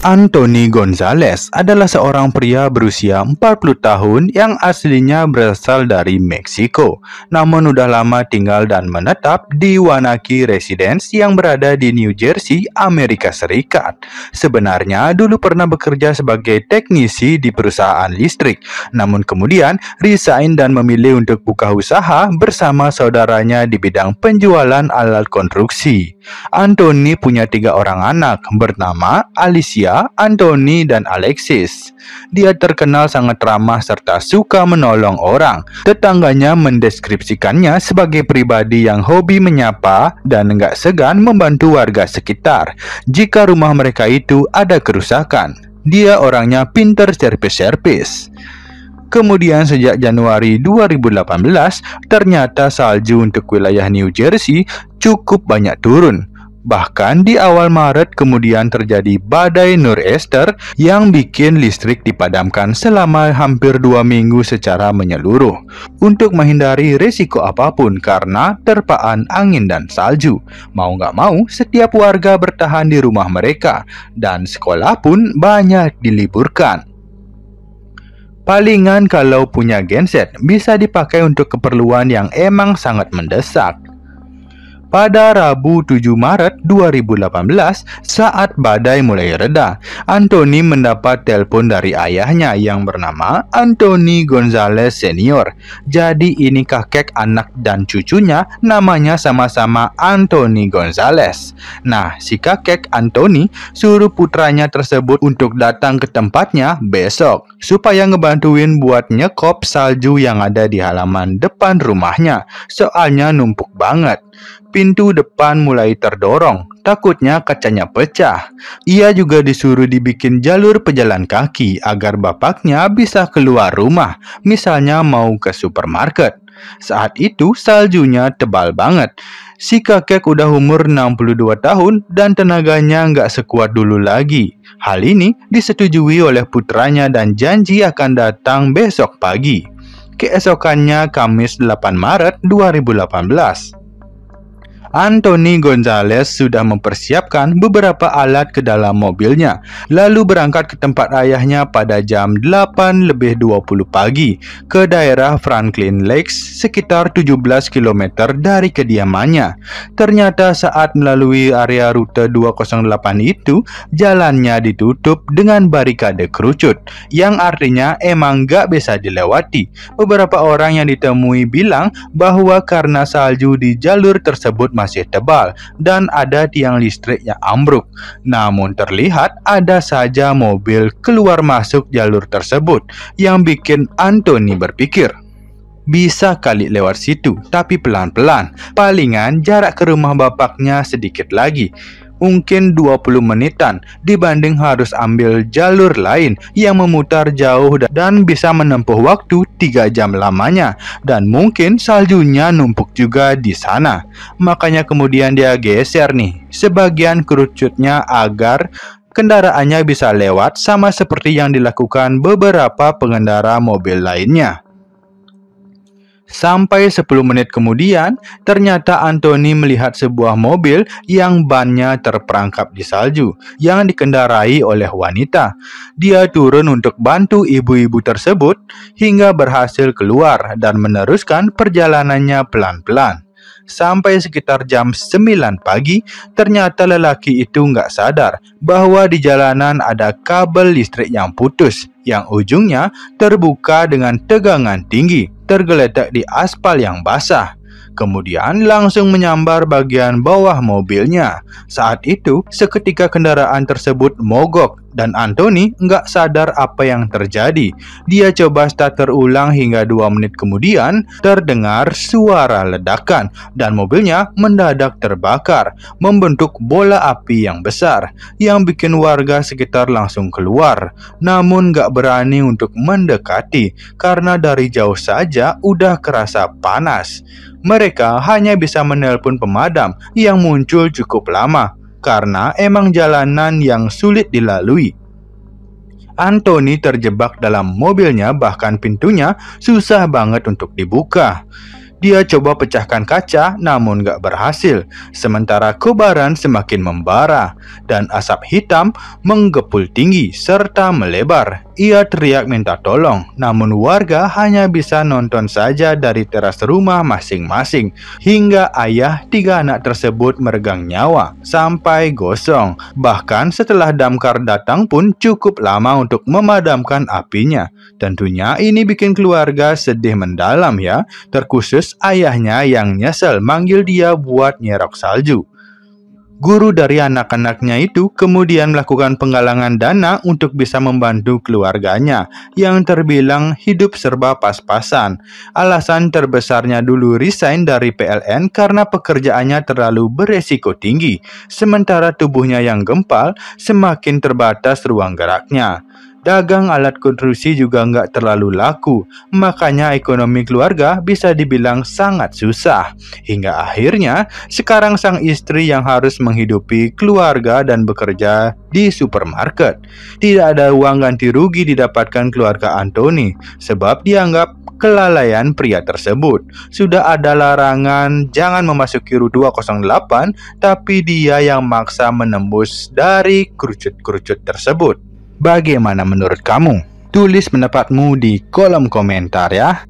Anthony Gonzalez adalah seorang pria berusia 40 tahun yang aslinya berasal dari Meksiko, namun udah lama tinggal dan menetap di Waunakee Residence yang berada di New Jersey, Amerika Serikat. Sebenarnya dulu pernah bekerja sebagai teknisi di perusahaan listrik, namun kemudian resign dan memilih untuk buka usaha bersama saudaranya di bidang penjualan alat konstruksi. Anthony punya 3 orang anak bernama Alicia, Anthony, dan Alexis. Dia terkenal sangat ramah serta suka menolong orang. Tetangganya mendeskripsikannya sebagai pribadi yang hobi menyapa dan enggak segan membantu warga sekitar jika rumah mereka itu ada kerusakan. Dia orangnya pinter servis-servis. Kemudian sejak Januari 2018, ternyata salju untuk wilayah New Jersey cukup banyak turun. Bahkan di awal Maret kemudian terjadi badai nor'easter yang bikin listrik dipadamkan selama hampir 2 minggu secara menyeluruh. Untuk menghindari risiko apapun karena terpaan angin dan salju, mau nggak mau setiap warga bertahan di rumah mereka dan sekolah pun banyak diliburkan. Palingan kalau punya genset bisa dipakai untuk keperluan yang emang sangat mendesak. Pada Rabu 7 Maret 2018, saat badai mulai reda, Anthony mendapat telepon dari ayahnya yang bernama Anthony Gonzalez Senior. Jadi ini kakek, anak, dan cucunya namanya sama-sama Anthony Gonzalez. Nah, si kakek Anthony suruh putranya tersebut untuk datang ke tempatnya besok supaya ngebantuin buat nyekop salju yang ada di halaman depan rumahnya. Soalnya numpuk banget. Pintu depan mulai terdorong, takutnya kacanya pecah. Ia juga disuruh dibikin jalur pejalan kaki agar bapaknya bisa keluar rumah, misalnya mau ke supermarket. Saat itu saljunya tebal banget. Si kakek udah umur 62 tahun dan tenaganya nggak sekuat dulu lagi. Hal ini disetujui oleh putranya dan janji akan datang besok pagi. Keesokannya Kamis 8 Maret 2018. Anthony Gonzalez sudah mempersiapkan beberapa alat ke dalam mobilnya, lalu berangkat ke tempat ayahnya pada jam 8:20 pagi ke daerah Franklin Lakes, sekitar 17 km dari kediamannya. Ternyata saat melalui area rute 208 itu, jalannya ditutup dengan barikade kerucut, yang artinya emang gak bisa dilewati. Beberapa orang yang ditemui bilang bahwa karena salju di jalur tersebut masih tebal dan ada tiang listrik yang ambruk. Namun terlihat ada saja mobil keluar masuk jalur tersebut yang bikin Anthony berpikir, bisa kali lewat situ, tapi pelan-pelan. Palingan jarak ke rumah bapaknya sedikit lagi, mungkin 20 menitan, dibanding harus ambil jalur lain yang memutar jauh dan bisa menempuh waktu 3 jam lamanya, dan mungkin saljunya numpuk juga di sana. Makanya kemudian dia geser nih sebagian kerucutnya agar kendaraannya bisa lewat, sama seperti yang dilakukan beberapa pengendara mobil lainnya. Sampai 10 menit kemudian, ternyata Anthony melihat sebuah mobil yang bannya terperangkap di salju yang dikendarai oleh wanita. Dia turun untuk bantu ibu-ibu tersebut hingga berhasil keluar dan meneruskan perjalanannya pelan-pelan. Sampai sekitar jam 9 pagi, ternyata lelaki itu nggak sadar bahwa di jalanan ada kabel listrik yang putus, yang ujungnya terbuka dengan tegangan tinggi, tergeletak di aspal yang basah. Kemudian langsung menyambar bagian bawah mobilnya. Saat itu, seketika kendaraan tersebut mogok dan Anthony nggak sadar apa yang terjadi. Dia coba starter ulang hingga 2 menit kemudian terdengar suara ledakan dan mobilnya mendadak terbakar, membentuk bola api yang besar yang bikin warga sekitar langsung keluar. Namun nggak berani untuk mendekati karena dari jauh saja udah kerasa panas. Mereka hanya bisa menelpon pemadam yang muncul cukup lama karena emang jalanan yang sulit dilalui. Anthony terjebak dalam mobilnya, bahkan pintunya susah banget untuk dibuka. Dia coba pecahkan kaca namun gak berhasil. Sementara kobaran semakin membara dan asap hitam menggepul tinggi serta melebar. Ia teriak minta tolong, namun warga hanya bisa nonton saja dari teras rumah masing-masing hingga ayah 3 anak tersebut meregang nyawa sampai gosong. Bahkan setelah damkar datang pun cukup lama untuk memadamkan apinya. Tentunya ini bikin keluarga sedih mendalam ya, terkhusus ayahnya yang nyesel manggil dia buat nyerok salju. Guru dari anak-anaknya itu kemudian melakukan penggalangan dana untuk bisa membantu keluarganya yang terbilang hidup serba pas-pasan. Alasan terbesarnya dulu resign dari PLN karena pekerjaannya terlalu beresiko tinggi, sementara tubuhnya yang gempal semakin terbatas ruang geraknya. Dagang alat konstruksi juga nggak terlalu laku, makanya ekonomi keluarga bisa dibilang sangat susah. Hingga akhirnya, sekarang sang istri yang harus menghidupi keluarga dan bekerja di supermarket. Tidak ada uang ganti rugi didapatkan keluarga Anthony, sebab dianggap kelalaian pria tersebut. Sudah ada larangan jangan memasuki RU 208, tapi dia yang maksa menembus dari kerucut-kerucut tersebut. Bagaimana menurut kamu? Tulis pendapatmu di kolom komentar ya.